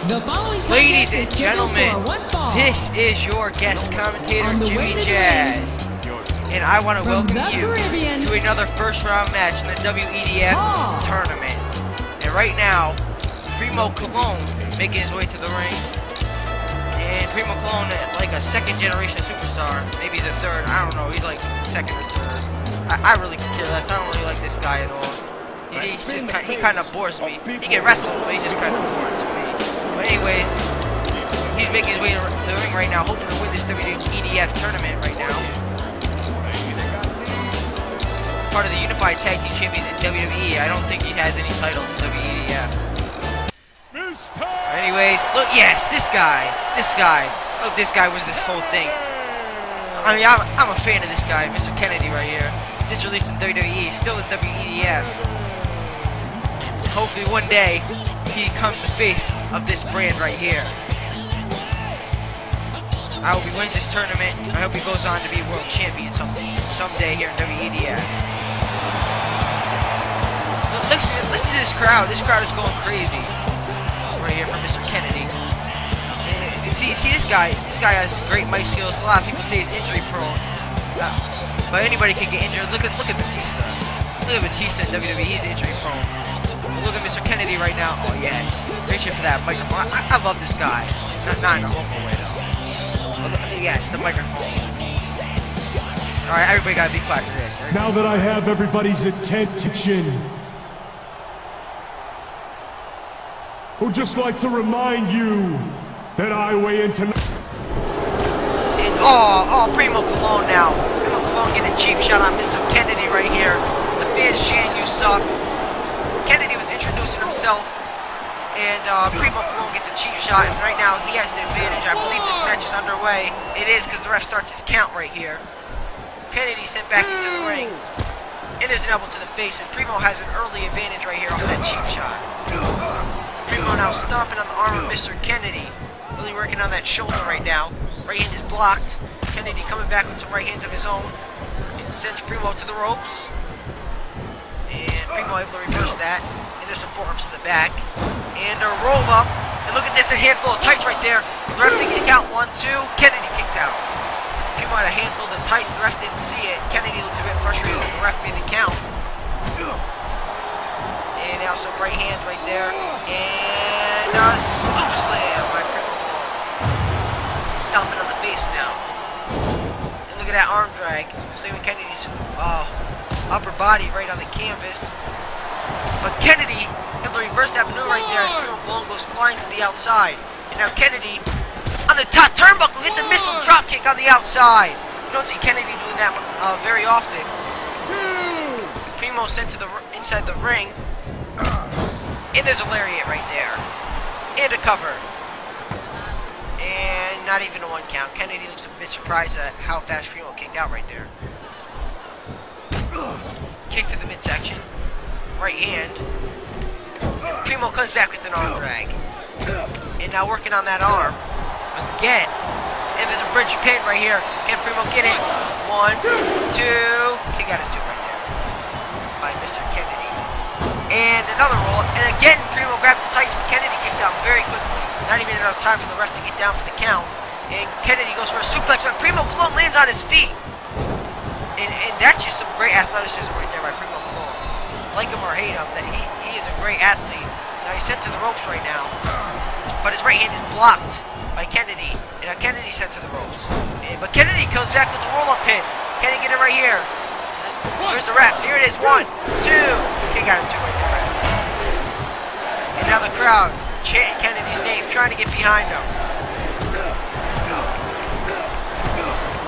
Ladies and gentlemen, this is your guest commentator, Jimmy Jazz. And I want to welcome you to another first round match in the WEDF Tournament. And right now, Primo Cologne making his way to the ring. And Primo Cologne, like a second generation superstar, maybe the third, I don't know, he's like second or third. I really could care less, I don't really like this guy at all. He kind of bores me. He can wrestle, but he's just kind of boring to me. But anyways, he's making his way to the ring right now, hoping to win this WEDF Tournament right now. Part of the Unified Tag Team Champions in WWE. I don't think he has any titles in WEDF. Anyways, look, yes, this guy. Oh, this guy wins this whole thing. I mean, I'm a fan of this guy, Mr. Kennedy right here. Just released in WWE, still in WEDF. Hopefully one day, he becomes the face of this brand right here. I hope he wins this tournament. I hope he goes on to be world champion someday here in WEDF. Listen to this crowd. This crowd is going crazy right here for Mr. Kennedy. And see this guy. This guy has great mic skills. A lot of people say he's injury prone, but anybody can get injured. Look at Batista. Look at Batista in WWE. He's injury prone. Look at Mr. Kennedy right now. Oh yes, reaching for that microphone. I love this guy. Not in a local way though. Yes, the microphone. All right, everybody gotta be quiet for this. Now that I have everybody's attention, I would just like to remind you that I weigh in tonight. Oh, Primo Cologne now. Primo Cologne getting a cheap shot on Mr. Kennedy right here. The fans chant, "You suck." Kennedy was introducing himself, and Primo Cologne gets a cheap shot, and right now he has the advantage. I believe this match is underway. It is, because the ref starts his count right here. Kennedy sent back into the ring, and there's an elbow to the face, and Primo has an early advantage right here off that cheap shot. Primo now stomping on the arm of Mr. Kennedy, really working on that shoulder right now. Right hand is blocked. Kennedy coming back with some right hands of his own, and sends Primo to the ropes. And Primo able to reverse that. And there's some forearms to the back. And a roll up. And look at this, a handful of tights right there. The ref making a count, 1, 2. Kennedy kicks out. Primo had a handful of the tights. The ref didn't see it. Kennedy looks a bit frustrated that the ref made the count. And now some right hands right there. And a scoop slam by Primo Cologne. Stomping on the face now. And look at that arm drag. Slamming Kennedy's upper body right on the canvas. But Kennedy able to reverse that maneuver right there as Primo Cologne goes flying to the outside. And now Kennedy on the top turnbuckle gets a missile drop kick on the outside. You don't see Kennedy doing that very often. Primo sent to the inside the ring. And there's a lariat right there. And a cover. And not even a 1 count. Kennedy looks a bit surprised at how fast Primo kicked out right there. Kick to the midsection. Right hand. Primo comes back with an arm drag. And now working on that arm. Again. And there's a bridge pin right here. Can Primo get it? 1, 2. Kick out of 2 right there. By Mr. Kennedy. And another roll. And again, Primo grabs the tights, but Kennedy kicks out very quickly. Not even enough time for the ref to get down for the count. And Kennedy goes for a suplex, but Primo Cologne lands on his feet. And that's just some great athleticism right there by Primo Cologne. Like him or hate him, that he is a great athlete. Now he's sent to the ropes right now. But his right hand is blocked by Kennedy. And now Kennedy's sent to the ropes. But Kennedy comes back with the roll-up pin. Kennedy get it right here. Here's the ref. Here it is. 1, 2. Kick out of 2 right there. And now the crowd chanting Kennedy's name, trying to get behind him.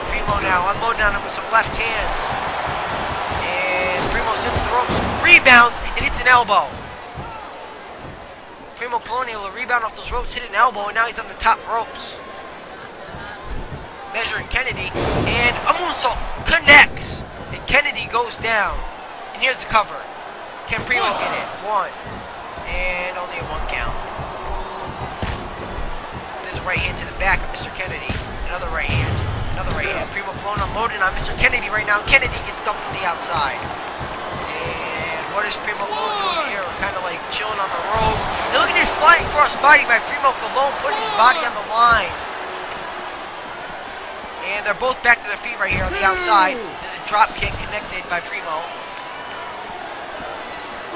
Primo now unloading on him with some left hands. And Primo sent to the ropes. Rebounds and hits an elbow. Primo Cologne able to rebound off those ropes, hit an elbow, and now he's on the top ropes. Measuring Kennedy. And a moonsault connects. And Kennedy goes down. And here's the cover. Can Primo get it? 1. And only a 1 count. There's a right hand to the back of Mr. Kennedy. Another right hand. Another right hand. Primo Cologne unloading on Mr. Kennedy right now. Kennedy gets dumped to the outside. And what is Primo Cologne doing here? kind of like chilling on the rope. And look at this flying crossbody by Primo Colon, putting his body on the line. And they're both back to their feet right here on the outside. There's a drop kick connected by Primo.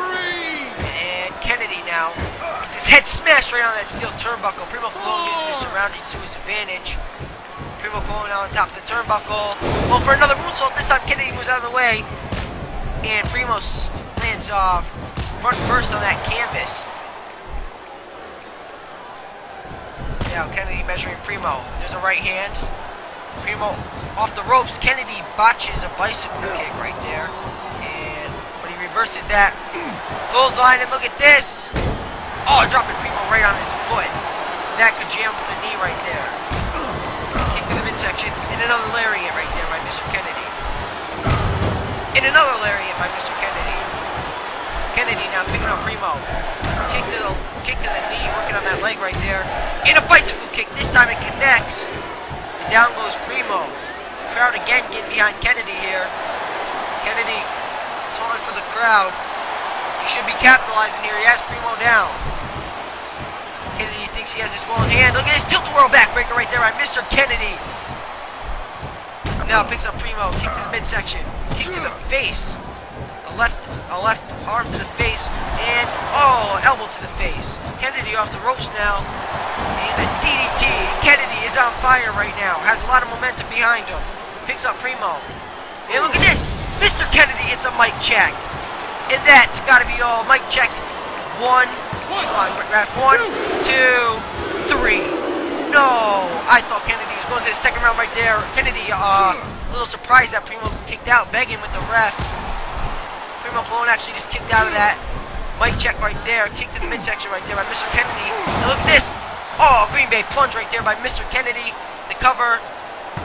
And Kennedy now gets his head smashed right on that steel turnbuckle. Primo Colon using his surroundings to his advantage. Primo Colon now on top of the turnbuckle. Going for another moonsault. This time Kennedy moves out of the way. And Primo lands off front first on that canvas. Now Kennedy measuring Primo. There's a right hand. Primo off the ropes. Kennedy botches a bicycle kick right there. But he reverses that. Clothesline, and look at this. Oh, dropping Primo right on his foot. That could jam with the knee right there. Kick to the midsection. And another lariat right there by Mr. Kennedy. And another lariat by Mr. Kennedy. Kennedy now picking up Primo. Kick to the knee, working on that leg right there. And a bicycle kick. This time it connects. And down goes Primo. The crowd again getting behind Kennedy here. Kennedy calling for the crowd. He should be capitalizing here. He has Primo down. Kennedy thinks he has this one hand. Look at this tilt-a-whirl backbreaker right there by Mr. Kennedy. Now picks up Primo. Kick to the midsection. Kick to the face. A left arm to the face. And, elbow to the face. Kennedy off the ropes now. And a DDT. Kennedy is on fire right now. Has a lot of momentum behind him. Picks up Primo. And look at this. Mr. Kennedy hits a mic check. And that's got to be all. Mic check. One. Come on, ref. 1, 2, 3. No. I thought Kennedy was going to the second round right there. Kennedy, a little surprised that Primo kicked out, begging with the ref. Primo Colon actually just kicked out of that. Mic check right there. Kick to the midsection right there by Mr. Kennedy. And look at this. Oh, Green Bay plunge right there by Mr. Kennedy. The cover.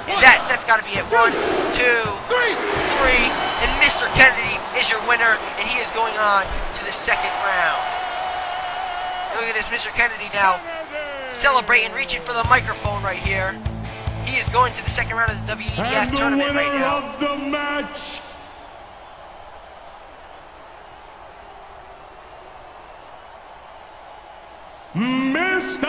And that's got to be it. 1, 2, 3. And Mr. Kennedy is your winner. And he is going on to the second round. And look at this. Mr. Kennedy now celebrating, reaching for the microphone right here. He is going to the second round of the WEDF Tournament right now. And the winner of the match, Mr.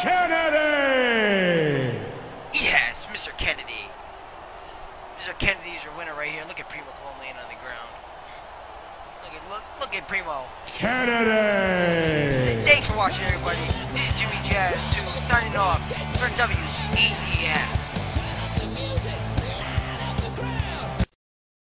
Kennedy! Yes, Mr. Kennedy. Mr. Kennedy is your winner right here. Look at Primo Colon laying on the ground. Look at Primo. Kennedy! Thanks for watching, everybody. This is Jimmy Jazz 2 signing off for WEDF.